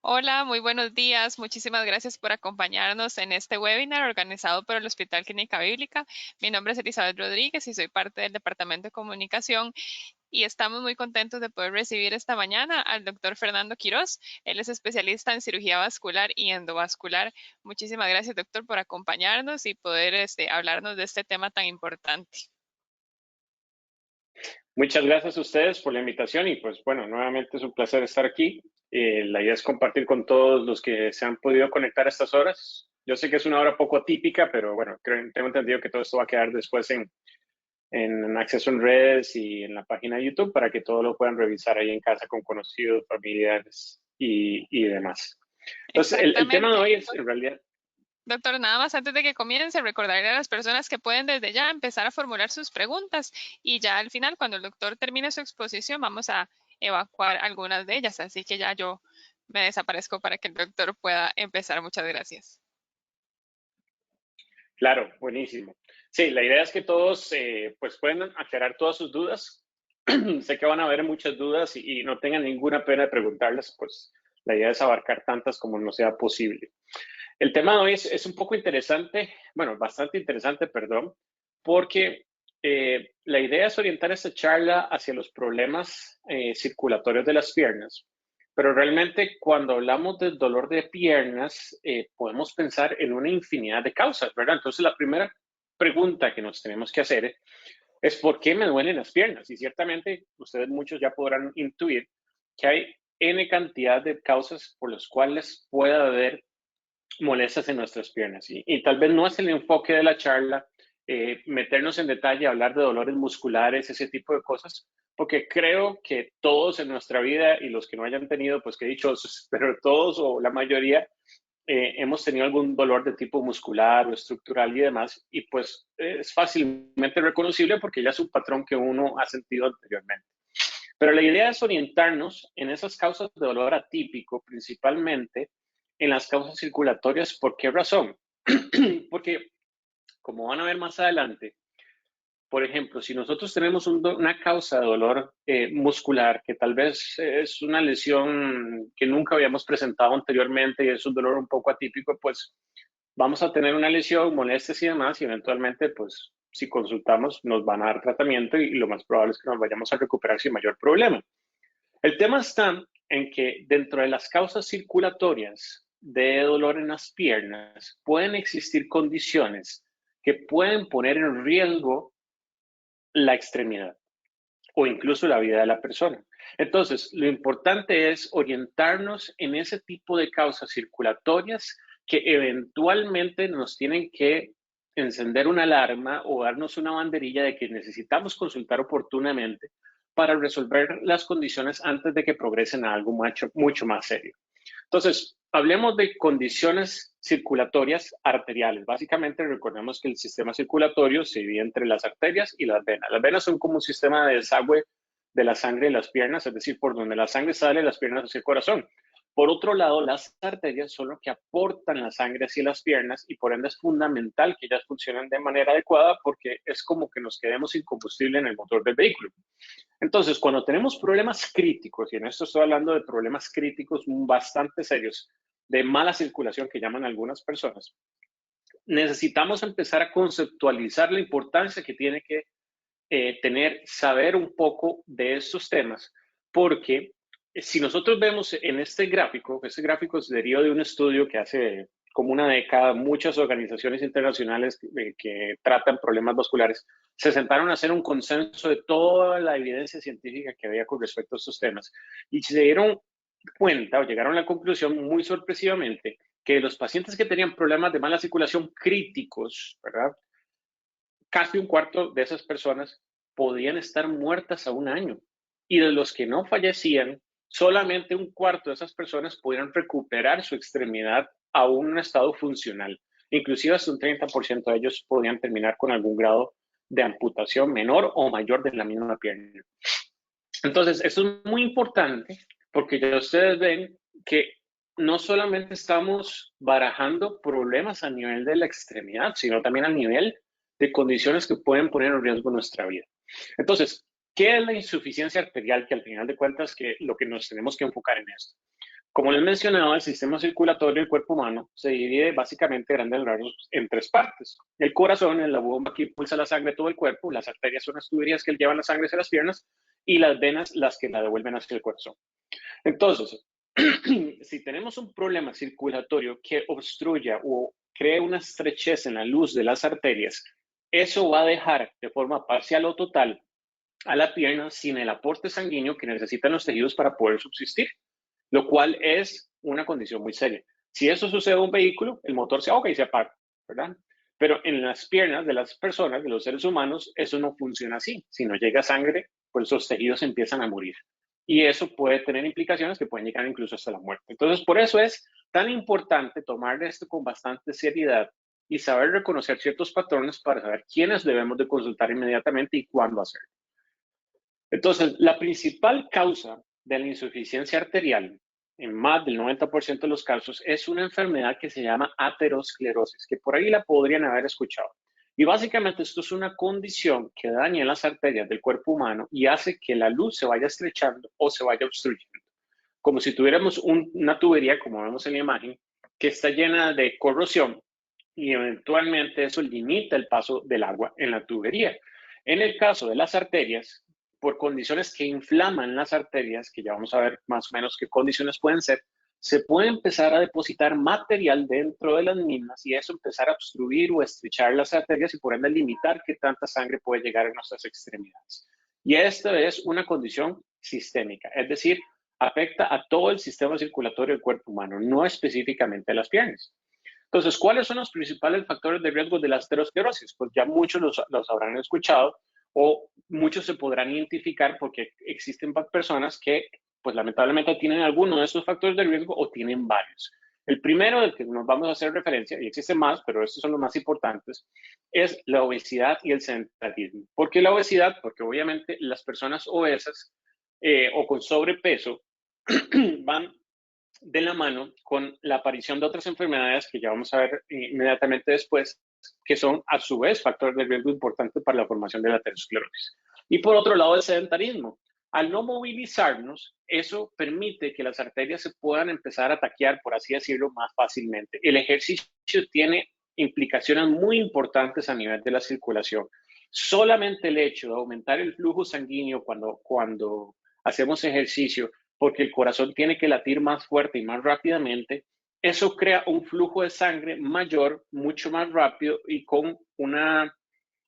Hola, muy buenos días. Muchísimas gracias por acompañarnos en este webinar organizado por el Hospital Clínica Bíblica. Mi nombre es Elizabeth Rodríguez y soy parte del Departamento de Comunicación y estamos muy contentos de poder recibir esta mañana al doctor Fernando Quirós. Él es especialista en cirugía vascular y endovascular. Muchísimas gracias, doctor, por acompañarnos y poder hablarnos de este tema tan importante. Muchas gracias a ustedes por la invitación y pues bueno, nuevamente es un placer estar aquí. La idea es compartir con todos los que se han podido conectar a estas horas. Yo sé que es una hora poco atípica, pero bueno, tengo entendido que todo esto va a quedar después en acceso en redes y en la página de YouTube para que todos lo puedan revisar ahí en casa con conocidos, familiares y demás. Entonces, el tema de Exactamente. hoy es en realidad. Doctor, nada más antes de que comience, recordarle a las personas que pueden desde ya empezar a formular sus preguntas y ya al final, cuando el doctor termine su exposición, vamos a evacuar algunas de ellas. Así que ya yo me desaparezco para que el doctor pueda empezar. Muchas gracias. Claro, buenísimo. Sí, la idea es que todos pues pueden aclarar todas sus dudas. Sé que van a haber muchas dudas y no tengan ninguna pena de preguntarlas, pues la idea es abarcar tantas como nos sea posible. El tema de hoy es un poco interesante, bueno, bastante interesante, perdón, porque la idea es orientar esta charla hacia los problemas circulatorios de las piernas, pero realmente cuando hablamos del dolor de piernas, podemos pensar en una infinidad de causas, ¿verdad? Entonces, la primera pregunta que nos tenemos que hacer es ¿por qué me duelen las piernas? Y ciertamente ustedes muchos ya podrán intuir que hay N cantidad de causas por las cuales puede haber molestias en nuestras piernas. Y tal vez no es el enfoque de la charla meternos en detalle, hablar de dolores musculares, ese tipo de cosas, porque creo que todos en nuestra vida y los que no hayan tenido, pues qué dichosos, pero todos o la mayoría hemos tenido algún dolor de tipo muscular o estructural y demás, y pues es fácilmente reconocible porque ya es un patrón que uno ha sentido anteriormente. Pero la idea es orientarnos en esas causas de dolor atípico, principalmente en las causas circulatorias. ¿Por qué razón? Porque, como van a ver más adelante, por ejemplo, si nosotros tenemos una causa de dolor muscular, que tal vez es una lesión que nunca habíamos presentado anteriormente y es un dolor un poco atípico, pues vamos a tener una lesión, molestias y demás, y eventualmente, pues, si consultamos, nos van a dar tratamiento y lo más probable es que nos vayamos a recuperar sin mayor problema. El tema está en que dentro de las causas circulatorias de dolor en las piernas pueden existir condiciones que pueden poner en riesgo la extremidad o incluso la vida de la persona. Entonces, lo importante es orientarnos en ese tipo de causas circulatorias que eventualmente nos tienen que encender una alarma o darnos una banderilla de que necesitamos consultar oportunamente para resolver las condiciones antes de que progresen a algo mucho más serio. Entonces, hablemos de condiciones circulatorias arteriales. Básicamente, recordemos que el sistema circulatorio se divide entre las arterias y las venas. Las venas son como un sistema de desagüe de la sangre en las piernas, es decir, por donde la sangre sale, las piernas hacia el corazón. Por otro lado, las arterias son lo que aportan la sangre hacia las piernas y por ende es fundamental que ellas funcionen de manera adecuada porque es como que nos quedemos sin combustible en el motor del vehículo. Entonces, cuando tenemos problemas críticos, y en esto estoy hablando de problemas críticos bastante serios, de mala circulación que llaman algunas personas, necesitamos empezar a conceptualizar la importancia que tiene que saber un poco de estos temas, porque si nosotros vemos en este gráfico se deriva de un estudio que hace como una década muchas organizaciones internacionales que tratan problemas vasculares se sentaron a hacer un consenso de toda la evidencia científica que había con respecto a estos temas y se dieron cuenta o llegaron a la conclusión muy sorpresivamente que los pacientes que tenían problemas de mala circulación críticos, ¿verdad? Casi un cuarto de esas personas podían estar muertas a un año. Y de los que no fallecían, solamente un cuarto de esas personas pudieron recuperar su extremidad a un estado funcional. Inclusive hasta un 30% de ellos podían terminar con algún grado de amputación menor o mayor de la misma pierna. Entonces, eso es muy importante porque ya ustedes ven que no solamente estamos barajando problemas a nivel de la extremidad, sino también a nivel de condiciones que pueden poner en riesgo nuestra vida. Entonces, ¿qué es la insuficiencia arterial? Que al final de cuentas que lo que nos tenemos que enfocar en esto. Como les mencionaba, el sistema circulatorio del cuerpo humano se divide básicamente grandes rasgos en tres partes. El corazón es la bomba que impulsa la sangre a todo el cuerpo, las arterias son las tuberías que llevan la sangre hacia las piernas y las venas las que la devuelven hacia el corazón. Entonces, si tenemos un problema circulatorio que obstruya o crea una estrechez en la luz de las arterias, eso va a dejar de forma parcial o total a la pierna sin el aporte sanguíneo que necesitan los tejidos para poder subsistir, lo cual es una condición muy seria. Si eso sucede en un vehículo, el motor se ahoga y se apaga, ¿verdad? Pero en las piernas de las personas, de los seres humanos, eso no funciona así. Si no llega sangre, pues los tejidos empiezan a morir. Y eso puede tener implicaciones que pueden llegar incluso hasta la muerte. Entonces, por eso es tan importante tomar esto con bastante seriedad y saber reconocer ciertos patrones para saber quiénes debemos de consultar inmediatamente y cuándo hacerlo. Entonces, la principal causa de la insuficiencia arterial, en más del 90% de los casos, es una enfermedad que se llama aterosclerosis, que por ahí la podrían haber escuchado. Y básicamente esto es una condición que daña las arterias del cuerpo humano y hace que la luz se vaya estrechando o se vaya obstruyendo. Como si tuviéramos una tubería, como vemos en la imagen, que está llena de corrosión y eventualmente eso limita el paso del agua en la tubería. En el caso de las arterias, por condiciones que inflaman las arterias, que ya vamos a ver más o menos qué condiciones pueden ser, se puede empezar a depositar material dentro de las mismas y eso empezar a obstruir o estrechar las arterias y por ende limitar qué tanta sangre puede llegar a nuestras extremidades. Y esta es una condición sistémica, es decir, afecta a todo el sistema circulatorio del cuerpo humano, no específicamente a las piernas. Entonces, ¿cuáles son los principales factores de riesgo de la aterosclerosis? Pues ya muchos los habrán escuchado o muchos se podrán identificar porque existen personas que, pues lamentablemente, tienen alguno de estos factores de riesgo o tienen varios. El primero del que nos vamos a hacer referencia, y existen más, pero estos son los más importantes, es la obesidad y el sedentarismo. ¿Por qué la obesidad? Porque obviamente las personas obesas o con sobrepeso van de la mano con la aparición de otras enfermedades que ya vamos a ver inmediatamente después, que son a su vez factores de riesgo importantes para la formación de la aterosclerosis. Y por otro lado, el sedentarismo. Al no movilizarnos, eso permite que las arterias se puedan empezar a taquear, por así decirlo, más fácilmente. El ejercicio tiene implicaciones muy importantes a nivel de la circulación. Solamente el hecho de aumentar el flujo sanguíneo cuando hacemos ejercicio porque el corazón tiene que latir más fuerte y más rápidamente, eso crea un flujo de sangre mayor, mucho más rápido y con una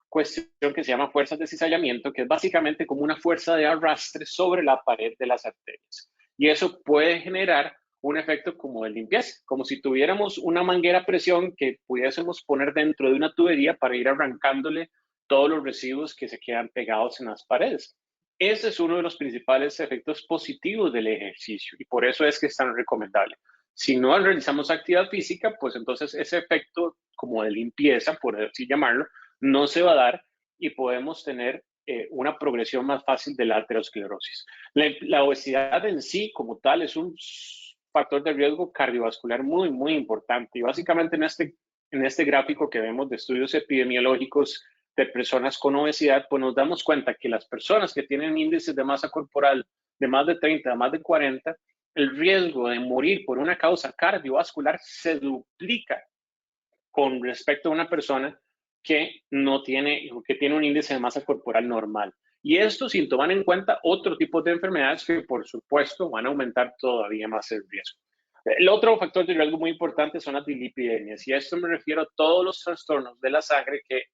cuestión que se llama fuerzas de cizallamiento, que es básicamente como una fuerza de arrastre sobre la pared de las arterias. Y eso puede generar un efecto como de limpieza, como si tuviéramos una manguera a presión que pudiésemos poner dentro de una tubería para ir arrancándole todos los residuos que se quedan pegados en las paredes. Ese es uno de los principales efectos positivos del ejercicio y por eso es que es tan recomendable. Si no realizamos actividad física, pues entonces ese efecto como de limpieza, por así llamarlo, no se va a dar y podemos tener una progresión más fácil de la aterosclerosis. La obesidad en sí, como tal, es un factor de riesgo cardiovascular muy, muy importante. Y básicamente en este gráfico que vemos de estudios epidemiológicos de personas con obesidad, pues nos damos cuenta que las personas que tienen índices de masa corporal de más de 30, más de 40, el riesgo de morir por una causa cardiovascular se duplica con respecto a una persona que no tiene, que tiene un índice de masa corporal normal. Y esto sin tomar en cuenta otro tipo de enfermedades que, por supuesto, van a aumentar todavía más el riesgo. El otro factor de riesgo muy importante son las dilipidemias, y a esto me refiero a todos los trastornos de la sangre que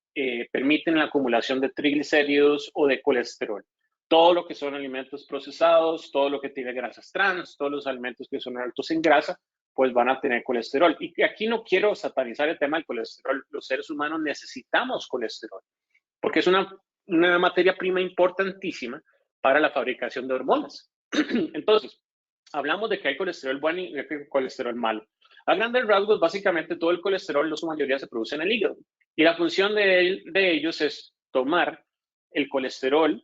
permiten la acumulación de triglicéridos o de colesterol. Todo lo que son alimentos procesados, todo lo que tiene grasas trans, todos los alimentos que son altos en grasa, pues van a tener colesterol. Y aquí no quiero satanizar el tema del colesterol. Los seres humanos necesitamos colesterol, porque es una materia prima importantísima para la fabricación de hormonas. Entonces, hablamos de que hay colesterol bueno y hay colesterol malo. A grandes rasgos, básicamente todo el colesterol, en su mayoría, se produce en el hígado. Y la función de ellos es tomar el colesterol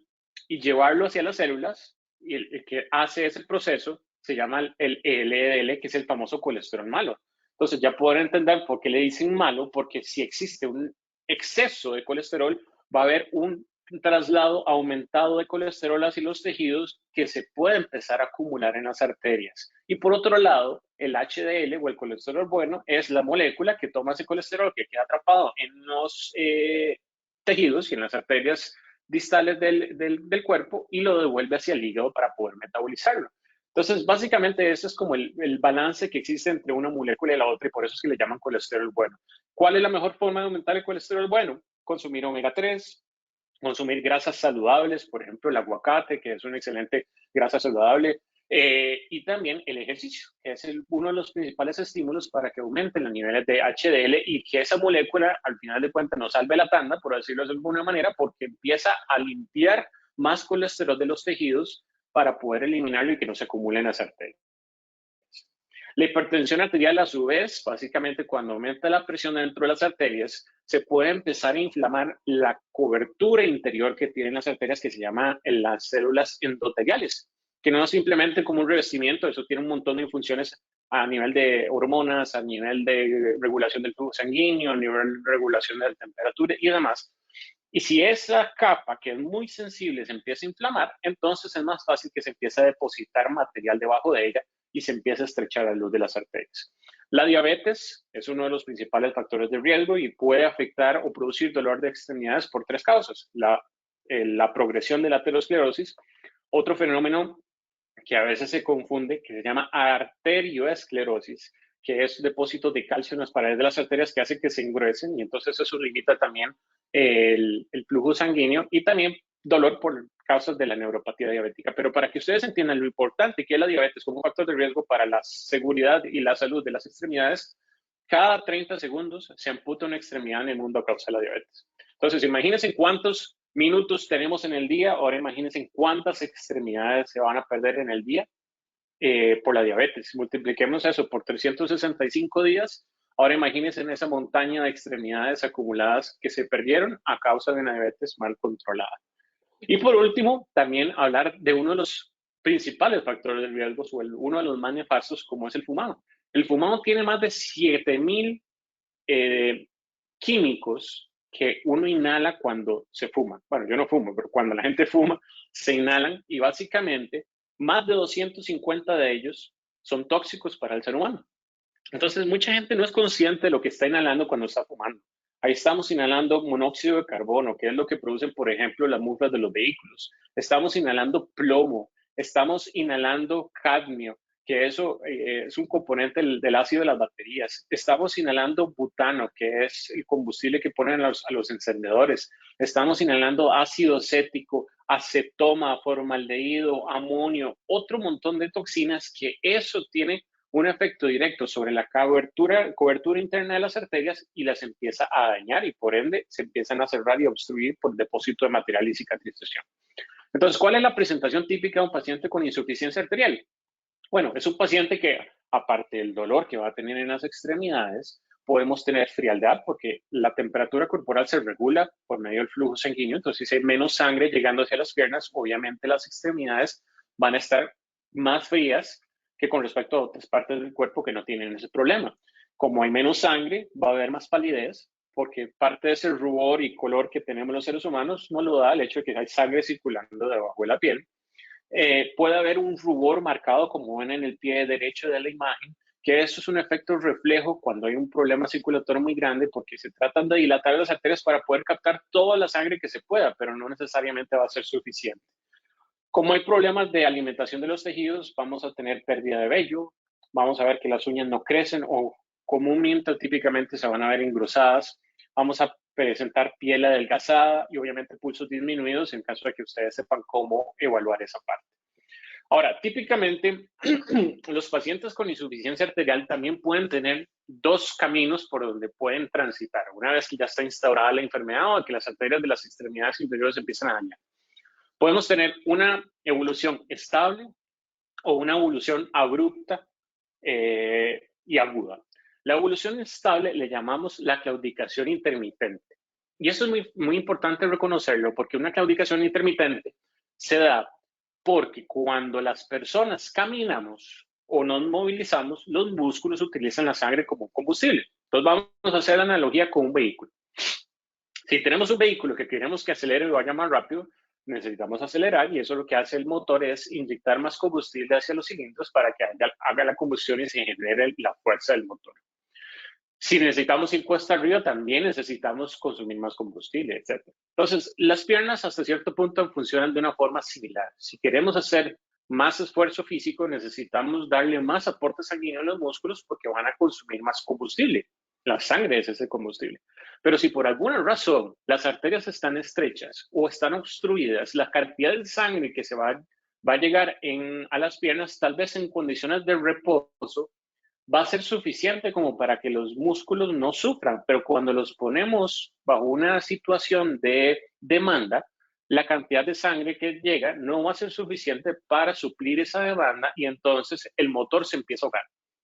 y llevarlo hacia las células, y el que hace ese proceso se llama el LDL, que es el famoso colesterol malo. Entonces ya pueden entender por qué le dicen malo, porque si existe un exceso de colesterol, va a haber un traslado aumentado de colesterol hacia los tejidos que se puede empezar a acumular en las arterias. Y por otro lado, el HDL o el colesterol bueno es la molécula que toma ese colesterol que queda atrapado en los tejidos y en las arterias distales del cuerpo y lo devuelve hacia el hígado para poder metabolizarlo. Entonces, básicamente, ese es como el balance que existe entre una molécula y la otra y por eso es que le llaman colesterol bueno. ¿Cuál es la mejor forma de aumentar el colesterol bueno? Consumir omega 3, consumir grasas saludables, por ejemplo, el aguacate, que es una excelente grasa saludable, y también el ejercicio, que es uno de los principales estímulos para que aumenten los niveles de HDL y que esa molécula, al final de cuentas, no salve la tanda, por decirlo de alguna manera, porque empieza a limpiar más colesterol de los tejidos para poder eliminarlo y que no se acumule en las arterias. La hipertensión arterial, a su vez, básicamente cuando aumenta la presión dentro de las arterias, se puede empezar a inflamar la cobertura interior que tienen las arterias, que se llama las células endoteliales, que no es simplemente como un revestimiento, eso tiene un montón de funciones a nivel de hormonas, a nivel de regulación del flujo sanguíneo, a nivel de regulación de la temperatura y demás. Y si esa capa, que es muy sensible, se empieza a inflamar, entonces es más fácil que se empiece a depositar material debajo de ella y se empieza a estrechar la luz de las arterias. La diabetes es uno de los principales factores de riesgo y puede afectar o producir dolor de extremidades por tres causas. La progresión de la aterosclerosis, otro fenómeno que a veces se confunde, que se llama arterioesclerosis, que es depósito de calcio en las paredes de las arterias que hace que se engruesen y entonces eso limita también el flujo sanguíneo y también dolor por causas de la neuropatía diabética. Pero para que ustedes entiendan lo importante que es la diabetes como factor de riesgo para la seguridad y la salud de las extremidades, cada 30 segundos se amputa una extremidad en el mundo a causa de la diabetes. Entonces, imagínense cuántos minutos tenemos en el día, ahora imagínense cuántas extremidades se van a perder en el día por la diabetes. Multipliquemos eso por 365 días. Ahora imagínense en esa montaña de extremidades acumuladas que se perdieron a causa de una diabetes mal controlada. Y por último, también hablar de uno de los principales factores de riesgo o uno de los más nefastos, como es el fumado. El fumado tiene más de 7,000 químicos que uno inhala cuando se fuma. Bueno, yo no fumo, pero cuando la gente fuma, se inhalan y básicamente más de 250 de ellos son tóxicos para el ser humano. Entonces, mucha gente no es consciente de lo que está inhalando cuando está fumando. Ahí estamos inhalando monóxido de carbono, que es lo que producen, por ejemplo, las mufflas de los vehículos. Estamos inhalando plomo, estamos inhalando cadmio, que eso es un componente del ácido de las baterías. Estamos inhalando butano, que es el combustible que ponen a los encendedores. Estamos inhalando ácido acético, acetoma, formaldehído, amonio, otro montón de toxinas que eso tiene un efecto directo sobre la cobertura interna de las arterias y las empieza a dañar y por ende se empiezan a cerrar y obstruir por depósito de material y cicatrización. Entonces, ¿cuál es la presentación típica de un paciente con insuficiencia arterial? Bueno, es un paciente que, aparte del dolor que va a tener en las extremidades, podemos tener frialdad porque la temperatura corporal se regula por medio del flujo sanguíneo. Entonces, si hay menos sangre llegando hacia las piernas, obviamente las extremidades van a estar más frías que con respecto a otras partes del cuerpo que no tienen ese problema. Como hay menos sangre, va a haber más palidez porque parte de ese rubor y color que tenemos los seres humanos no lo da el hecho de que hay sangre circulando debajo de la piel. Puede haber un rubor marcado como ven en el pie derecho de la imagen, que eso es un efecto reflejo cuando hay un problema circulatorio muy grande porque se tratan de dilatar las arterias para poder captar toda la sangre que se pueda, pero no necesariamente va a ser suficiente. Como hay problemas de alimentación de los tejidos, vamos a tener pérdida de vello, vamos a ver que las uñas no crecen o comúnmente o típicamente se van a ver engrosadas, vamos a presentar piel adelgazada y obviamente pulsos disminuidos en caso de que ustedes sepan cómo evaluar esa parte. Ahora, típicamente los pacientes con insuficiencia arterial también pueden tener dos caminos por donde pueden transitar. Una vez que ya está instaurada la enfermedad o que las arterias de las extremidades inferiores empiezan a dañar. Podemos tener una evolución estable o una evolución abrupta y aguda. La evolución estable le llamamos la claudicación intermitente. Y eso es muy, muy importante reconocerlo porque una claudicación intermitente se da porque cuando las personas caminamos o nos movilizamos, los músculos utilizan la sangre como combustible. Entonces vamos a hacer la analogía con un vehículo. Si tenemos un vehículo que queremos que acelere y vaya más rápido, necesitamos acelerar y eso lo que hace el motor es inyectar más combustible hacia los cilindros para que haga la combustión y se genere la fuerza del motor. Si necesitamos ir cuesta arriba, también necesitamos consumir más combustible, etc. Entonces, las piernas hasta cierto punto funcionan de una forma similar. Si queremos hacer más esfuerzo físico, necesitamos darle más aporte sanguíneo a los músculos porque van a consumir más combustible. La sangre es ese combustible. Pero si por alguna razón las arterias están estrechas o están obstruidas, la cantidad de sangre que se va a llegar a las piernas, tal vez en condiciones de reposo, va a ser suficiente como para que los músculos no sufran, pero cuando los ponemos bajo una situación de demanda, la cantidad de sangre que llega no va a ser suficiente para suplir esa demanda y entonces el motor se empieza a ahogar.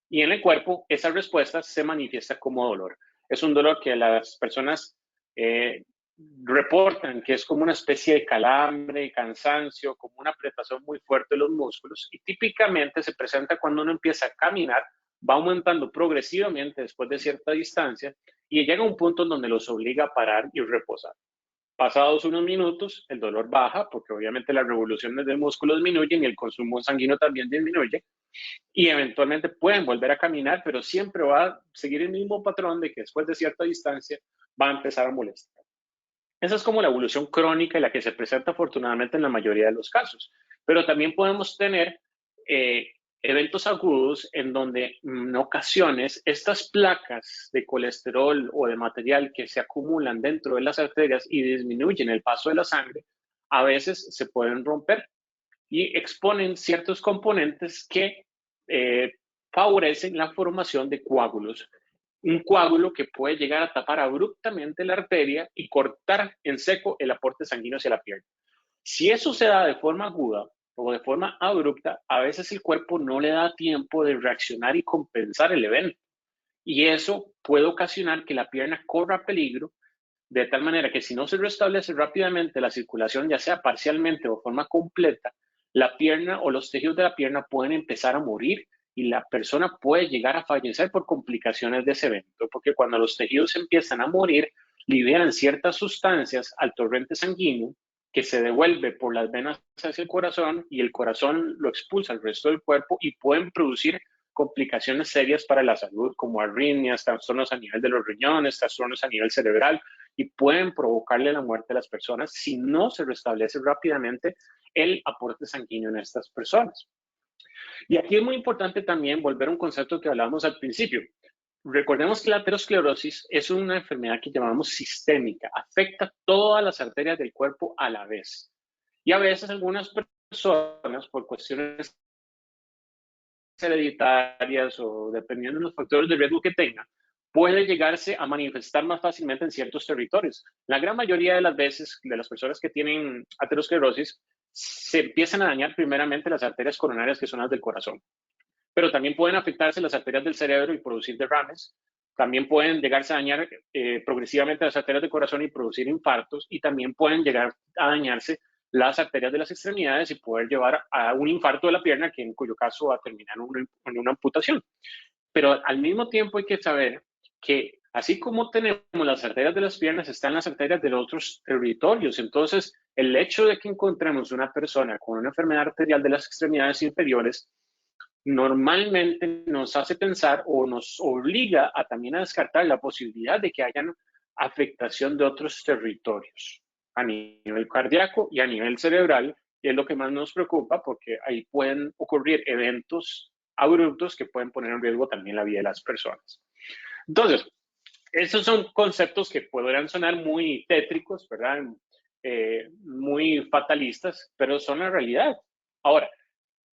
Y en el cuerpo esa respuesta se manifiesta como dolor. Es un dolor que las personas reportan que es como una especie de calambre, cansancio, como una apretación muy fuerte de los músculos y típicamente se presenta cuando uno empieza a caminar, va aumentando progresivamente después de cierta distancia y llega a un punto en donde los obliga a parar y reposar. Pasados unos minutos, el dolor baja porque obviamente las revoluciones del músculo disminuyen y el consumo sanguíneo también disminuye y eventualmente pueden volver a caminar, pero siempre va a seguir el mismo patrón de que después de cierta distancia va a empezar a molestar. Esa es como la evolución crónica y la que se presenta afortunadamente en la mayoría de los casos. Pero también podemos tener eventos agudos en donde en ocasiones estas placas de colesterol o de material que se acumulan dentro de las arterias y disminuyen el paso de la sangre, a veces se pueden romper y exponen ciertos componentes que favorecen la formación de coágulos. Un coágulo que puede llegar a tapar abruptamente la arteria y cortar en seco el aporte sanguíneo hacia la pierna. Si eso se da de forma aguda o de forma abrupta, a veces el cuerpo no le da tiempo de reaccionar y compensar el evento. Y eso puede ocasionar que la pierna corra peligro, de tal manera que si no se restablece rápidamente la circulación, ya sea parcialmente o de forma completa, la pierna o los tejidos de la pierna pueden empezar a morir y la persona puede llegar a fallecer por complicaciones de ese evento, porque cuando los tejidos empiezan a morir, liberan ciertas sustancias al torrente sanguíneo que se devuelve por las venas hacia el corazón y el corazón lo expulsa al resto del cuerpo y pueden producir complicaciones serias para la salud, como arritmias, trastornos a nivel de los riñones, trastornos a nivel cerebral, y pueden provocarle la muerte a las personas si no se restablece rápidamente el aporte sanguíneo en estas personas. Y aquí es muy importante también volver a un concepto que hablábamos al principio. Recordemos que la aterosclerosis es una enfermedad que llamamos sistémica, afecta todas las arterias del cuerpo a la vez. Y a veces algunas personas, por cuestiones hereditarias o dependiendo de los factores de riesgo que tengan, puede llegarse a manifestar más fácilmente en ciertos territorios. La gran mayoría de las veces de las personas que tienen aterosclerosis se empiezan a dañar primeramente las arterias coronarias, que son las del corazón, pero también pueden afectarse las arterias del cerebro y producir derrames. También pueden llegarse a dañar progresivamente las arterias del corazón y producir infartos, y también pueden llegar a dañarse las arterias de las extremidades y poder llevar a un infarto de la pierna, que en cuyo caso va a terminar en una amputación. Pero al mismo tiempo hay que saber que así como tenemos las arterias de las piernas, están las arterias de los otros territorios. Entonces, el hecho de que encontremos una persona con una enfermedad arterial de las extremidades inferiores normalmente nos hace pensar o nos obliga a también a descartar la posibilidad de que hayan afectación de otros territorios a nivel cardíaco y a nivel cerebral, y es lo que más nos preocupa porque ahí pueden ocurrir eventos abruptos que pueden poner en riesgo también la vida de las personas. Entonces, esos son conceptos que podrían sonar muy tétricos, ¿verdad? Muy fatalistas, pero son la realidad. Ahora,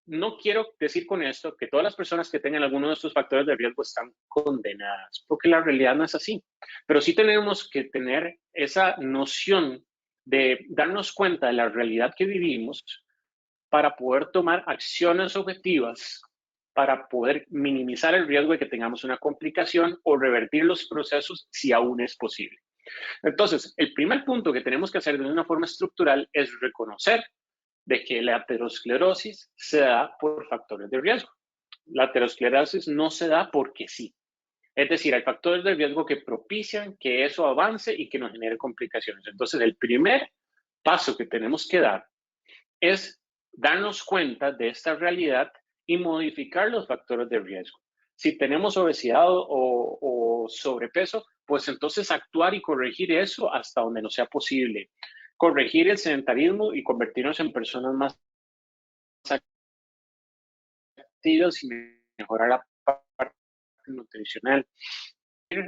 no quiero decir con esto que todas las personas que tengan alguno de estos factores de riesgo están condenadas, porque la realidad no es así. Pero sí tenemos que tener esa noción de darnos cuenta de la realidad que vivimos para poder tomar acciones objetivas para poder minimizar el riesgo de que tengamos una complicación o revertir los procesos si aún es posible. Entonces, el primer punto que tenemos que hacer de una forma estructural es reconocer de que la aterosclerosis se da por factores de riesgo. La aterosclerosis no se da porque sí. Es decir, hay factores de riesgo que propician que eso avance y que nos genere complicaciones. Entonces, el primer paso que tenemos que dar es darnos cuenta de esta realidad y modificar los factores de riesgo. Si tenemos obesidad o sobrepeso, pues entonces actuar y corregir eso hasta donde no sea posible. Corregir el sedentarismo y convertirnos en personas más activas y mejorar la parte nutricional.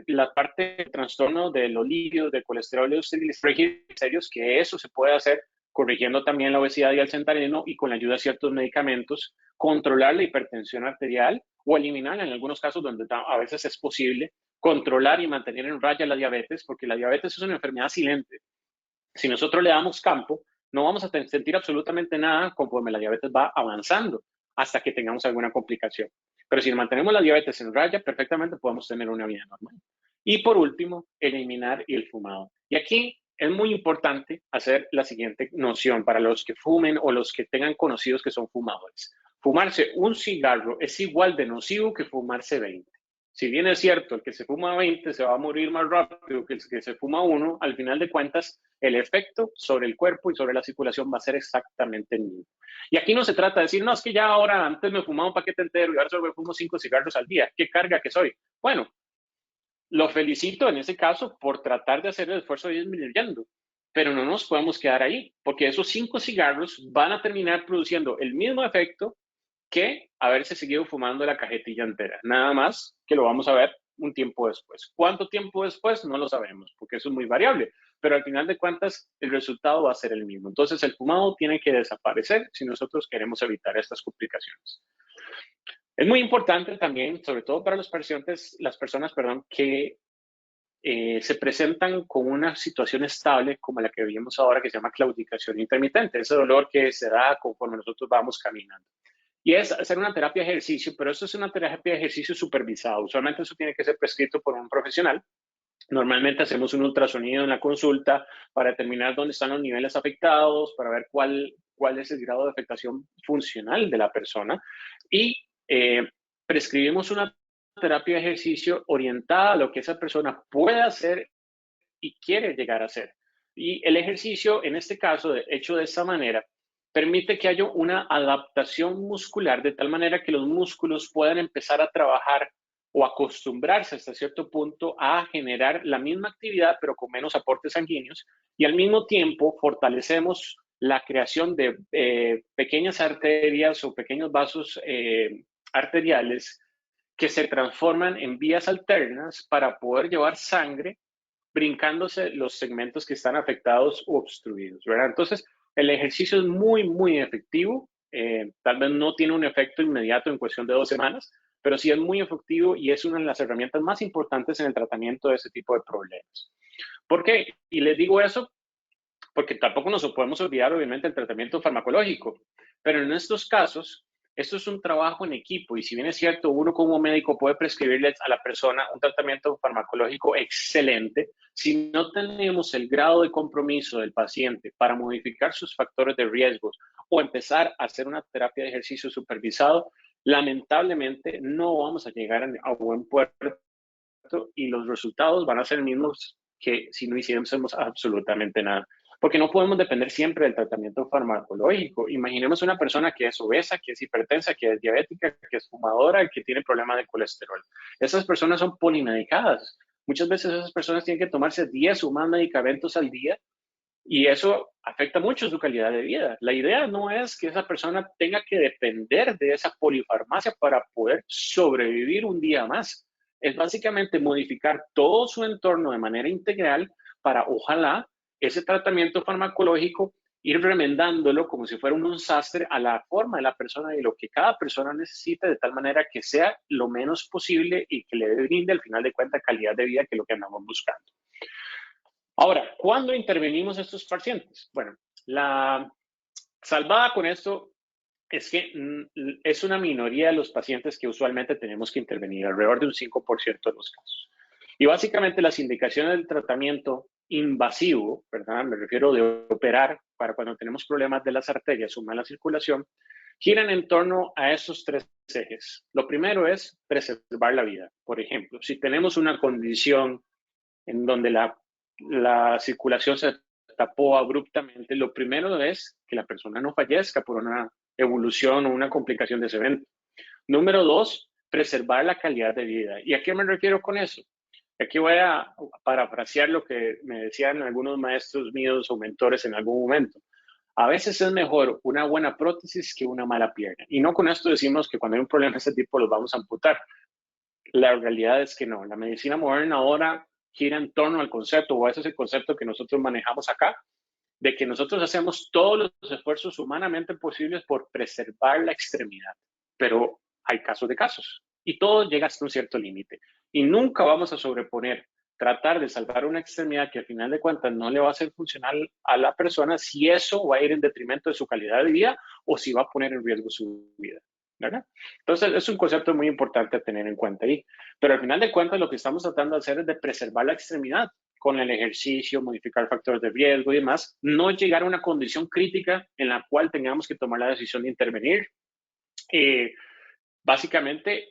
La parte de trastorno de los lípidos, de colesterol y triglicéridos, que eso se puede hacer corrigiendo también la obesidad y el sedentarismo y con la ayuda de ciertos medicamentos, controlar la hipertensión arterial o eliminarla en algunos casos donde a veces es posible, controlar y mantener en raya la diabetes, porque la diabetes es una enfermedad silente. Si nosotros le damos campo, no vamos a sentir absolutamente nada conforme la diabetes va avanzando hasta que tengamos alguna complicación. Pero si mantenemos la diabetes en raya, perfectamente podemos tener una vida normal. Y por último, eliminar el fumado. Y aquí es muy importante hacer la siguiente noción para los que fumen o los que tengan conocidos que son fumadores. Fumarse un cigarro es igual de nocivo que fumarse 20. Si bien es cierto, el que se fuma 20 se va a morir más rápido que el que se fuma uno, al final de cuentas, el efecto sobre el cuerpo y sobre la circulación va a ser exactamente el mismo. Y aquí no se trata de decir, no, es que ya ahora antes me fumaba un paquete entero y ahora solo me fumo 5 cigarros al día. ¿Qué carga que soy? Bueno, lo felicito en ese caso por tratar de hacer el esfuerzo de ir disminuyendo, pero no nos podemos quedar ahí, porque esos 5 cigarros van a terminar produciendo el mismo efecto que haberse seguido fumando la cajetilla entera. Nada más que lo vamos a ver un tiempo después. ¿Cuánto tiempo después? No lo sabemos, porque eso es muy variable, pero al final de cuentas el resultado va a ser el mismo. Entonces el fumado tiene que desaparecer si nosotros queremos evitar estas complicaciones. Es muy importante también, sobre todo para los pacientes, las personas, que se presentan con una situación estable como la que vimos ahora, que se llama claudicación intermitente, ese dolor que se da conforme nosotros vamos caminando. Y es hacer una terapia de ejercicio, pero eso es una terapia de ejercicio supervisada. Usualmente eso tiene que ser prescrito por un profesional. Normalmente hacemos un ultrasonido en la consulta para determinar dónde están los niveles afectados, para ver cuál es el grado de afectación funcional de la persona. Y prescribimos una terapia de ejercicio orientada a lo que esa persona puede hacer y quiere llegar a hacer. Y el ejercicio, en este caso, hecho de esa manera, permite que haya una adaptación muscular de tal manera que los músculos puedan empezar a trabajar o acostumbrarse hasta cierto punto a generar la misma actividad pero con menos aportes sanguíneos y al mismo tiempo fortalecemos la creación de pequeñas arterias o pequeños vasos arteriales que se transforman en vías alternas para poder llevar sangre brincándose los segmentos que están afectados o obstruidos, ¿verdad? Entonces, el ejercicio es muy, muy efectivo. Tal vez no tiene un efecto inmediato en cuestión de 2 semanas, pero sí es muy efectivo y es una de las herramientas más importantes en el tratamiento de ese tipo de problemas. ¿Por qué? Y les digo eso porque tampoco nos podemos olvidar, obviamente, el tratamiento farmacológico, pero en estos casos, esto es un trabajo en equipo y si bien es cierto, uno como médico puede prescribirle a la persona un tratamiento farmacológico excelente, si no tenemos el grado de compromiso del paciente para modificar sus factores de riesgos o empezar a hacer una terapia de ejercicio supervisado, lamentablemente no vamos a llegar a buen puerto y los resultados van a ser mismos que si no hiciéramos absolutamente nada. Porque no podemos depender siempre del tratamiento farmacológico. Imaginemos una persona que es obesa, que es hipertensa, que es diabética, que es fumadora, que tiene problemas de colesterol. Esas personas son polimedicadas. Muchas veces esas personas tienen que tomarse 10 o más medicamentos al día y eso afecta mucho su calidad de vida. La idea no es que esa persona tenga que depender de esa polifarmacia para poder sobrevivir un día más. Es básicamente modificar todo su entorno de manera integral para, ojalá, ese tratamiento farmacológico ir remendándolo como si fuera un sastre a la forma de la persona y lo que cada persona necesita de tal manera que sea lo menos posible y que le brinde al final de cuentas calidad de vida que es lo que andamos buscando. Ahora, ¿cuándo intervenimos estos pacientes? Bueno, la salvada con esto es que es una minoría de los pacientes que usualmente tenemos que intervenir, alrededor de un 5% de los casos. Y básicamente las indicaciones del tratamiento invasivo, ¿verdad? Me refiero de operar para cuando tenemos problemas de las arterias o mala circulación, giran en torno a esos tres ejes. Lo primero es preservar la vida. Por ejemplo, si tenemos una condición en donde la circulación se tapó abruptamente, lo primero es que la persona no fallezca por una evolución o una complicación de ese evento. Número dos, preservar la calidad de vida. ¿Y a qué me refiero con eso? Aquí voy a parafrasear lo que me decían algunos maestros míos o mentores en algún momento. A veces es mejor una buena prótesis que una mala pierna. Y no con esto decimos que cuando hay un problema de este tipo los vamos a amputar. La realidad es que no. La medicina moderna ahora gira en torno al concepto, o ese es el concepto que nosotros manejamos acá, de que nosotros hacemos todos los esfuerzos humanamente posibles por preservar la extremidad. Pero hay casos de casos y todo llega hasta un cierto límite. Y nunca vamos a sobreponer tratar de salvar una extremidad que al final de cuentas no le va a ser funcional a la persona si eso va a ir en detrimento de su calidad de vida o si va a poner en riesgo su vida. ¿Verdad? Entonces, es un concepto muy importante a tener en cuenta ahí. Pero al final de cuentas, lo que estamos tratando de hacer es de preservar la extremidad con el ejercicio, modificar factores de riesgo y demás, no llegar a una condición crítica en la cual tengamos que tomar la decisión de intervenir. Básicamente,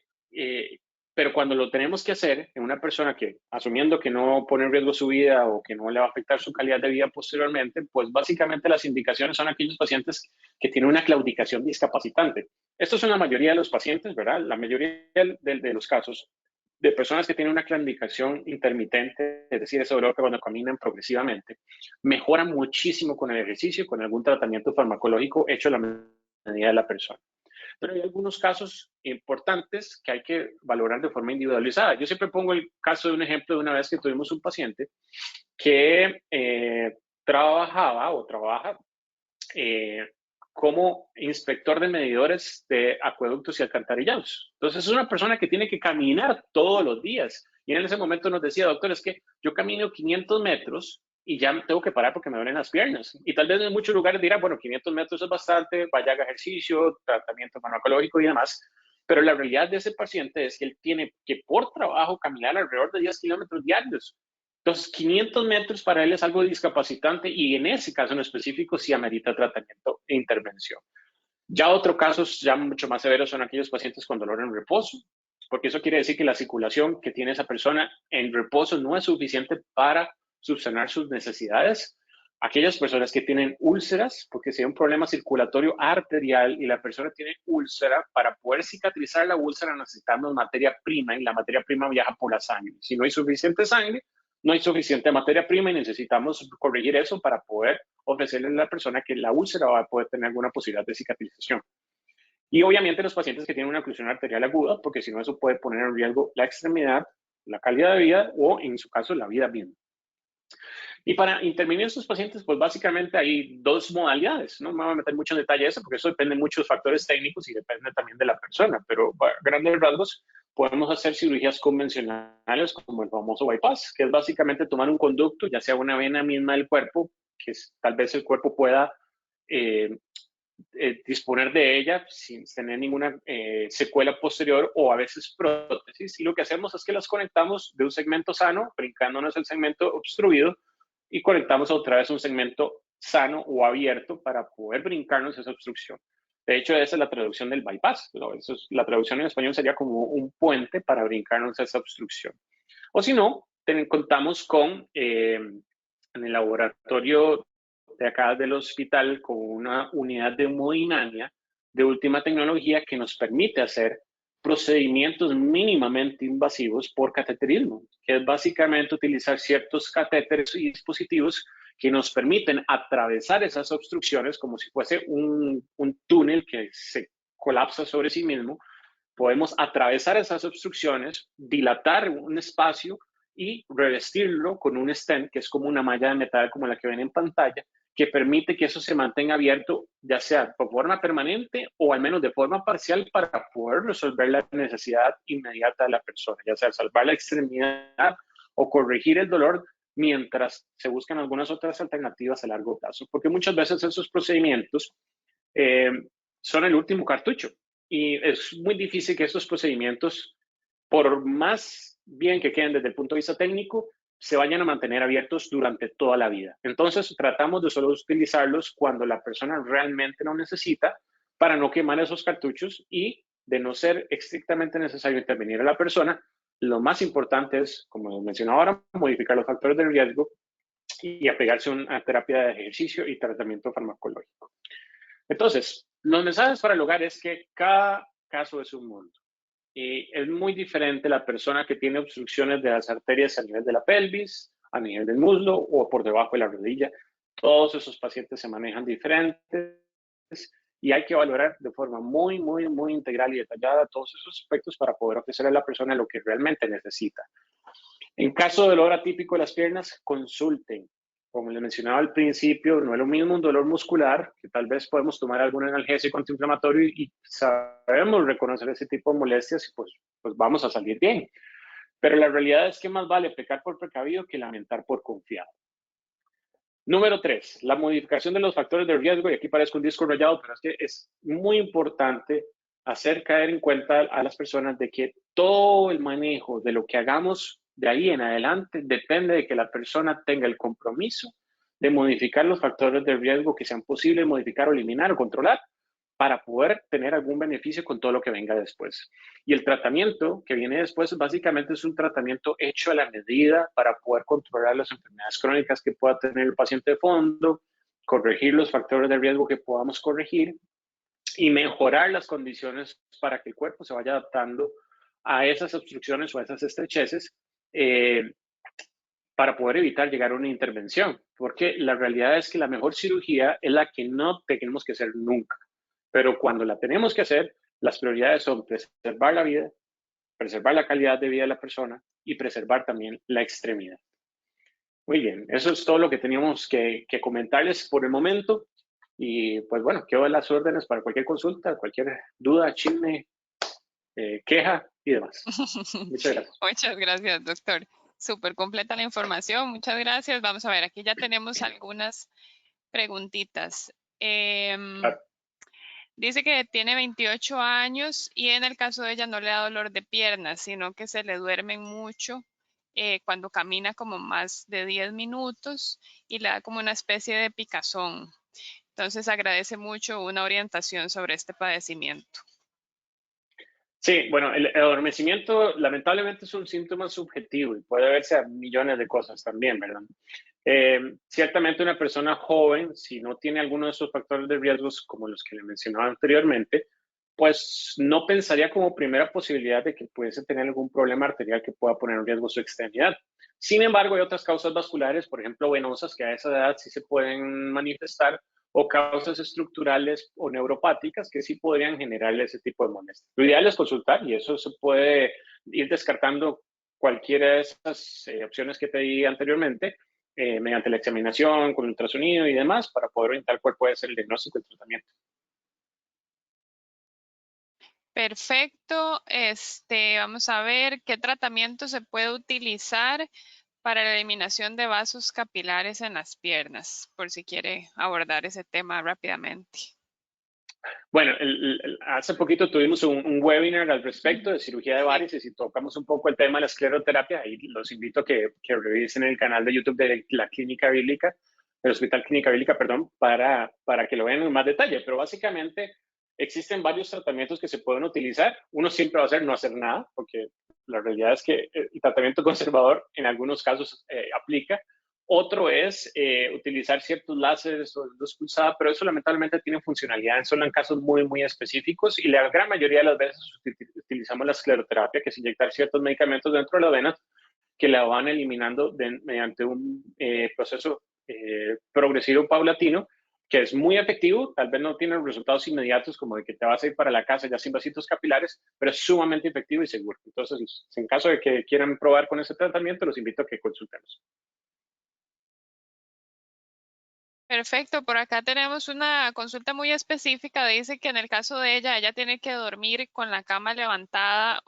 pero cuando lo tenemos que hacer en una persona que, asumiendo que no pone en riesgo su vida o que no le va a afectar su calidad de vida posteriormente, pues básicamente las indicaciones son aquellos pacientes que tienen una claudicación discapacitante. Estos son la mayoría de los pacientes, ¿verdad? La mayoría de los casos de personas que tienen una claudicación intermitente, es decir, ese dolor que cuando caminan progresivamente, mejora muchísimo con el ejercicio, con algún tratamiento farmacológico hecho a la medida de la persona. Pero hay algunos casos importantes que hay que valorar de forma individualizada. Yo siempre pongo el caso de un ejemplo de una vez que tuvimos un paciente que trabajaba o trabaja como inspector de medidores de acueductos y alcantarillados. Entonces es una persona que tiene que caminar todos los días. Y en ese momento nos decía, doctor, es que yo camino 500 metros y ya tengo que parar porque me duelen las piernas. Y tal vez en muchos lugares dirán, bueno, 500 metros es bastante, vaya a ejercicio, tratamiento farmacológico y demás. Pero la realidad de ese paciente es que él tiene que por trabajo caminar alrededor de 10 kilómetros diarios. Entonces, 500 metros para él es algo discapacitante y en ese caso en específico sí amerita tratamiento e intervención. Ya otros casos ya mucho más severos son aquellos pacientes con dolor en reposo, porque eso quiere decir que la circulación que tiene esa persona en reposo no es suficiente para subsanar sus necesidades. Aquellas personas que tienen úlceras, porque si hay un problema circulatorio arterial y la persona tiene úlcera, para poder cicatrizar la úlcera necesitamos materia prima y la materia prima viaja por la sangre. Si no hay suficiente sangre, no hay suficiente materia prima y necesitamos corregir eso para poder ofrecerle a la persona que la úlcera va a poder tener alguna posibilidad de cicatrización. Y obviamente los pacientes que tienen una oclusión arterial aguda, porque si no eso puede poner en riesgo la extremidad, la calidad de vida o en su caso la vida misma. Y para intervenir estos pacientes, pues básicamente hay dos modalidades. No me voy a meter mucho en detalle eso, porque eso depende de muchos factores técnicos y depende también de la persona, pero a grandes rasgos podemos hacer cirugías convencionales como el famoso bypass, que es básicamente tomar un conducto, ya sea una vena misma del cuerpo, que tal vez el cuerpo pueda disponer de ella sin tener ninguna secuela posterior o a veces prótesis. Y lo que hacemos es que las conectamos de un segmento sano, brincándonos el segmento obstruido, y conectamos otra vez un segmento sano o abierto para poder brincarnos esa obstrucción. De hecho, esa es la traducción del bypass. ¿No? Eso es, la traducción en español sería como un puente para brincarnos esa obstrucción. O si no, contamos con en el laboratorio de acá del hospital con una unidad de hemodinamia de última tecnología que nos permite hacer procedimientos mínimamente invasivos por cateterismo, que es básicamente utilizar ciertos catéteres y dispositivos que nos permiten atravesar esas obstrucciones como si fuese un túnel que se colapsa sobre sí mismo. Podemos atravesar esas obstrucciones, dilatar un espacio y revestirlo con un stent, que es como una malla de metal como la que ven en pantalla, que permite que eso se mantenga abierto, ya sea por forma permanente o al menos de forma parcial para poder resolver la necesidad inmediata de la persona, ya sea salvar la extremidad o corregir el dolor mientras se buscan algunas otras alternativas a largo plazo. Porque muchas veces esos procedimientos son el último cartucho y es muy difícil que estos procedimientos, por más bien que queden desde el punto de vista técnico, se vayan a mantener abiertos durante toda la vida. Entonces, tratamos de solo utilizarlos cuando la persona realmente lo necesita para no quemar esos cartuchos y de no ser estrictamente necesario intervenir a la persona, lo más importante es, como mencionaba ahora, modificar los factores de riesgo y apegarse a una terapia de ejercicio y tratamiento farmacológico. Entonces, los mensajes para el hogar es que cada caso es un mundo. Y es muy diferente la persona que tiene obstrucciones de las arterias a nivel de la pelvis, a nivel del muslo o por debajo de la rodilla. Todos esos pacientes se manejan diferentes y hay que valorar de forma muy integral y detallada todos esos aspectos para poder ofrecerle a la persona lo que realmente necesita. En caso de dolor atípico de las piernas, consulten. Como les mencionaba al principio, no es lo mismo un dolor muscular, que tal vez podemos tomar algún analgésico antiinflamatorio y sabemos reconocer ese tipo de molestias y pues vamos a salir bien. Pero la realidad es que más vale pecar por precavido que lamentar por confiado. Número 3, la modificación de los factores de riesgo, y aquí parezco un disco rayado, pero es que es muy importante hacer caer en cuenta a las personas de que todo el manejo de lo que hagamos de ahí en adelante depende de que la persona tenga el compromiso de modificar los factores de riesgo que sean posibles modificar o eliminar o controlar para poder tener algún beneficio con todo lo que venga después. Y el tratamiento que viene después básicamente es un tratamiento hecho a la medida para poder controlar las enfermedades crónicas que pueda tener el paciente de fondo, corregir los factores de riesgo que podamos corregir y mejorar las condiciones para que el cuerpo se vaya adaptando a esas obstrucciones o a esas estrecheces para poder evitar llegar a una intervención. Porque la realidad es que la mejor cirugía es la que no tenemos que hacer nunca. Pero cuando la tenemos que hacer, las prioridades son preservar la vida, preservar la calidad de vida de la persona y preservar también la extremidad. Muy bien, eso es todo lo que teníamos que comentarles por el momento. Y pues bueno, quedo a las órdenes para cualquier consulta, cualquier duda, chisme, queja y demás. Muchas gracias. Muchas gracias, doctor. Súper completa la información. Muchas gracias. Vamos a ver, aquí ya tenemos algunas preguntitas. Claro. Dice que tiene 28 años y en el caso de ella no le da dolor de piernas, sino que se le duermen mucho cuando camina como más de 10 minutos y le da como una especie de picazón. Entonces agradece mucho una orientación sobre este padecimiento. Sí, bueno, el adormecimiento lamentablemente es un síntoma subjetivo y puede verse a millones de cosas también, ¿verdad? Ciertamente una persona joven, si no tiene alguno de esos factores de riesgos como los que le mencionaba anteriormente, pues no pensaría como primera posibilidad de que pudiese tener algún problema arterial que pueda poner en riesgo su extremidad. Sin embargo, hay otras causas vasculares, por ejemplo, venosas, que a esa edad sí se pueden manifestar, o causas estructurales o neuropáticas que sí podrían generarle ese tipo de molestias. Lo ideal es consultar y eso se puede ir descartando cualquiera de esas opciones que te di anteriormente mediante la examinación, con ultrasonido y demás, para poder orientar cuál puede ser el diagnóstico y el tratamiento. Perfecto. Vamos a ver qué tratamiento se puede utilizar para la eliminación de vasos capilares en las piernas, por si quiere abordar ese tema rápidamente. Bueno, hace poquito tuvimos un webinar al respecto de cirugía de Sí. varices y tocamos un poco el tema de la escleroterapia y los invito a que revisen el canal de YouTube de la Clínica Bíblica, del Hospital Clínica Bíblica, perdón, para que lo vean en más detalle. Pero básicamente existen varios tratamientos que se pueden utilizar. Uno siempre va a ser no hacer nada, porque la realidad es que el tratamiento conservador en algunos casos aplica. Otro es utilizar ciertos láseres o luz pulsada, pero eso lamentablemente tiene funcionalidad solo en casos muy específicos y la gran mayoría de las veces utilizamos la escleroterapia, que es inyectar ciertos medicamentos dentro de las venas que la van eliminando mediante un proceso progresivo paulatino que es muy efectivo, tal vez no tiene resultados inmediatos como de que te vas a ir para la casa ya sin vasitos capilares, pero es sumamente efectivo y seguro. Entonces, en caso de que quieran probar con ese tratamiento, los invito a que consultemos. Perfecto, por acá tenemos una consulta muy específica. Dice que en el caso de ella, ella tiene que dormir con la cama levantada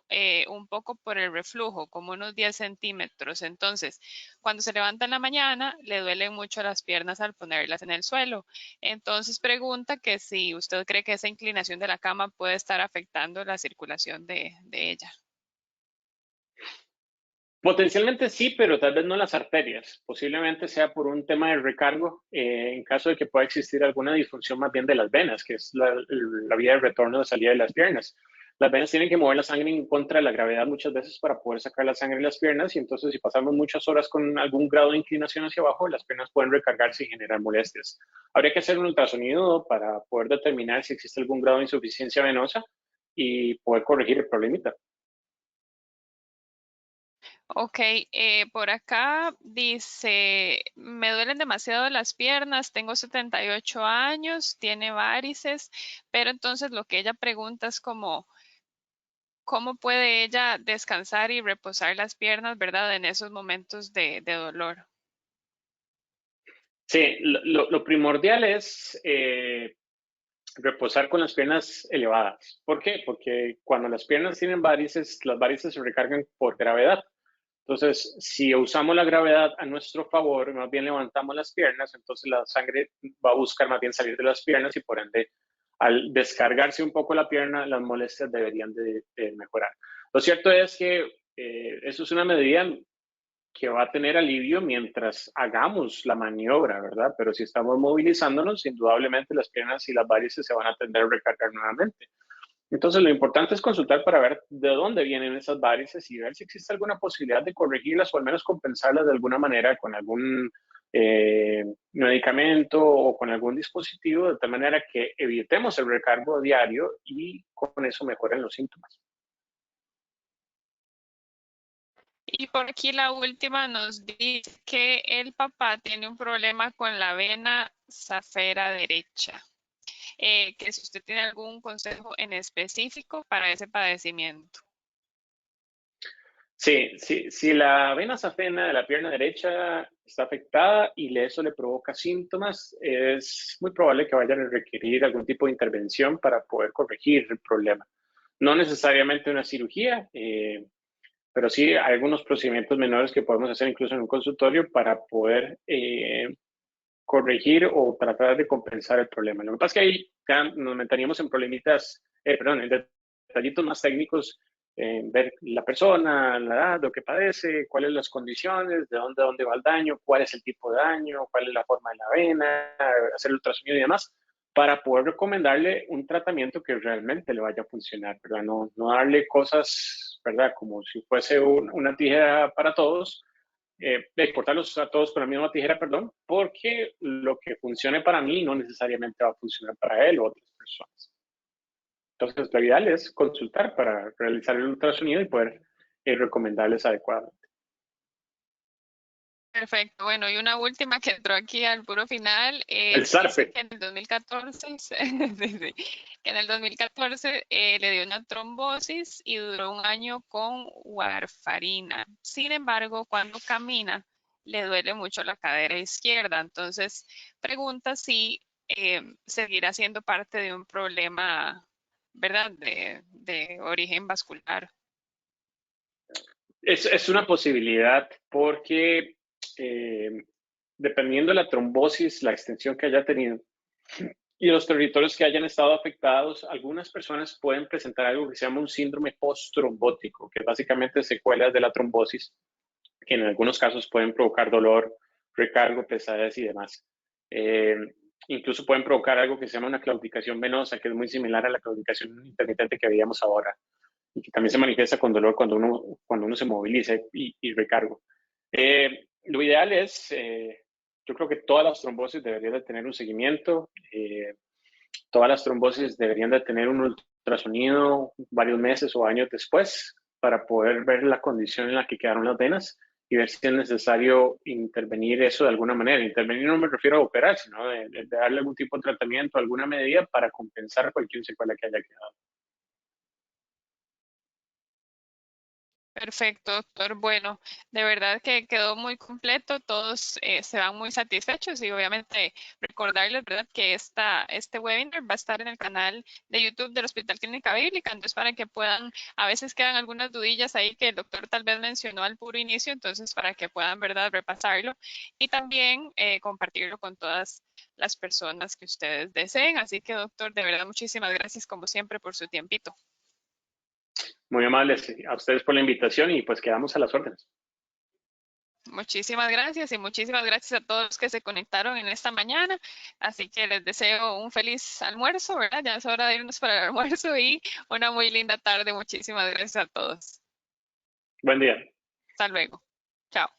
un poco por el reflujo, como unos 10 centímetros. Entonces, cuando se levanta en la mañana, le duelen mucho las piernas al ponerlas en el suelo. Entonces, pregunta que si usted cree que esa inclinación de la cama puede estar afectando la circulación de ella. Potencialmente sí, pero tal vez no las arterias. Posiblemente sea por un tema de recargo, en caso de que pueda existir alguna disfunción más bien de las venas, que es la vía de retorno de salida de las piernas. Las venas tienen que mover la sangre en contra de la gravedad muchas veces para poder sacar la sangre de las piernas y entonces si pasamos muchas horas con algún grado de inclinación hacia abajo, las piernas pueden recargarse y generar molestias. Habría que hacer un ultrasonido para poder determinar si existe algún grado de insuficiencia venosa y poder corregir el problemita. Ok, por acá dice, me duelen demasiado las piernas, tengo 78 años, tiene varices, pero entonces lo que ella pregunta es como, ¿cómo puede ella descansar y reposar las piernas, verdad, en esos momentos de dolor? Sí, lo primordial es reposar con las piernas elevadas. ¿Por qué? Porque cuando las piernas tienen varices, las varices se recargan por gravedad. Entonces, si usamos la gravedad a nuestro favor, más bien levantamos las piernas, entonces la sangre va a buscar más bien salir de las piernas y por ende, al descargarse un poco la pierna, las molestias deberían de mejorar. Lo cierto es que eso es una medida que va a tener alivio mientras hagamos la maniobra, ¿verdad? Pero si estamos movilizándonos, indudablemente las piernas y las varices se van a tender a recargar nuevamente. Entonces, lo importante es consultar para ver de dónde vienen esas varices y ver si existe alguna posibilidad de corregirlas o al menos compensarlas de alguna manera con algún medicamento o con algún dispositivo, de tal manera que evitemos el recargo diario y con eso mejoren los síntomas. Y por aquí la última nos dice que el papá tiene un problema con la vena safena derecha. Que si usted tiene algún consejo en específico para ese padecimiento. Sí, sí, si la vena safena de la pierna derecha está afectada y eso le provoca síntomas, es muy probable que vayan a requerir algún tipo de intervención para poder corregir el problema. No necesariamente una cirugía, pero sí algunos procedimientos menores que podemos hacer incluso en un consultorio para poder corregir o tratar de compensar el problema. Lo que pasa es que ahí ya nos meteríamos en problemitas, perdón, en detallitos más técnicos, en ver la persona, la edad, lo que padece, cuáles las condiciones, de dónde va el daño, cuál es el tipo de daño, cuál es la forma de la vena, hacer el ultrasonido y demás, para poder recomendarle un tratamiento que realmente le vaya a funcionar, ¿verdad? No darle cosas, ¿verdad? Como si fuese una tijera para todos, cortarlos a todos con la misma tijera, perdón, porque lo que funcione para mí no necesariamente va a funcionar para él o otras personas. Entonces, lo ideal es consultar para realizar el ultrasonido y poder recomendarles adecuadamente. Perfecto. Bueno, y una última que entró aquí al puro final, El dice SARFE. que en el 2014, que en el 2014 le dio una trombosis y duró un año con warfarina. Sin embargo, cuando camina, le duele mucho la cadera izquierda. Entonces, pregunta si seguirá siendo parte de un problema, ¿verdad? De origen vascular. Es una posibilidad porque eh, dependiendo de la trombosis, la extensión que haya tenido y los territorios que hayan estado afectados, algunas personas pueden presentar algo que se llama un síndrome post-trombótico, que es básicamente secuelas de la trombosis, que en algunos casos pueden provocar dolor, recargo, pesadez y demás. Eh, Incluso pueden provocar algo que se llama una claudicación venosa, que es muy similar a la claudicación intermitente que veíamos ahora y que también se manifiesta con dolor cuando uno se moviliza y recargo. Lo ideal es, yo creo que todas las trombosis deberían de tener un seguimiento, todas las trombosis deberían de tener un ultrasonido varios meses o años después para poder ver la condición en la que quedaron las venas y ver si es necesario intervenir eso de alguna manera. Intervenir no me refiero a operar, sino de darle algún tipo de tratamiento, alguna medida para compensar cualquier secuela que haya quedado. Perfecto, doctor. Bueno, de verdad que quedó muy completo. Todos se van muy satisfechos y obviamente recordarles, ¿verdad?, que este webinar va a estar en el canal de YouTube del Hospital Clínica Bíblica. Entonces, para que puedan, a veces quedan algunas dudillas ahí que el doctor tal vez mencionó al puro inicio, entonces para que puedan, ¿verdad?, repasarlo y también compartirlo con todas las personas que ustedes deseen. Así que, doctor, de verdad, muchísimas gracias como siempre por su tiempito. Muy amables a ustedes por la invitación y pues quedamos a las órdenes. Muchísimas gracias y muchísimas gracias a todos los que se conectaron en esta mañana. Así que les deseo un feliz almuerzo, ¿verdad? Ya es hora de irnos para el almuerzo y una muy linda tarde. Muchísimas gracias a todos. Buen día. Hasta luego. Chao.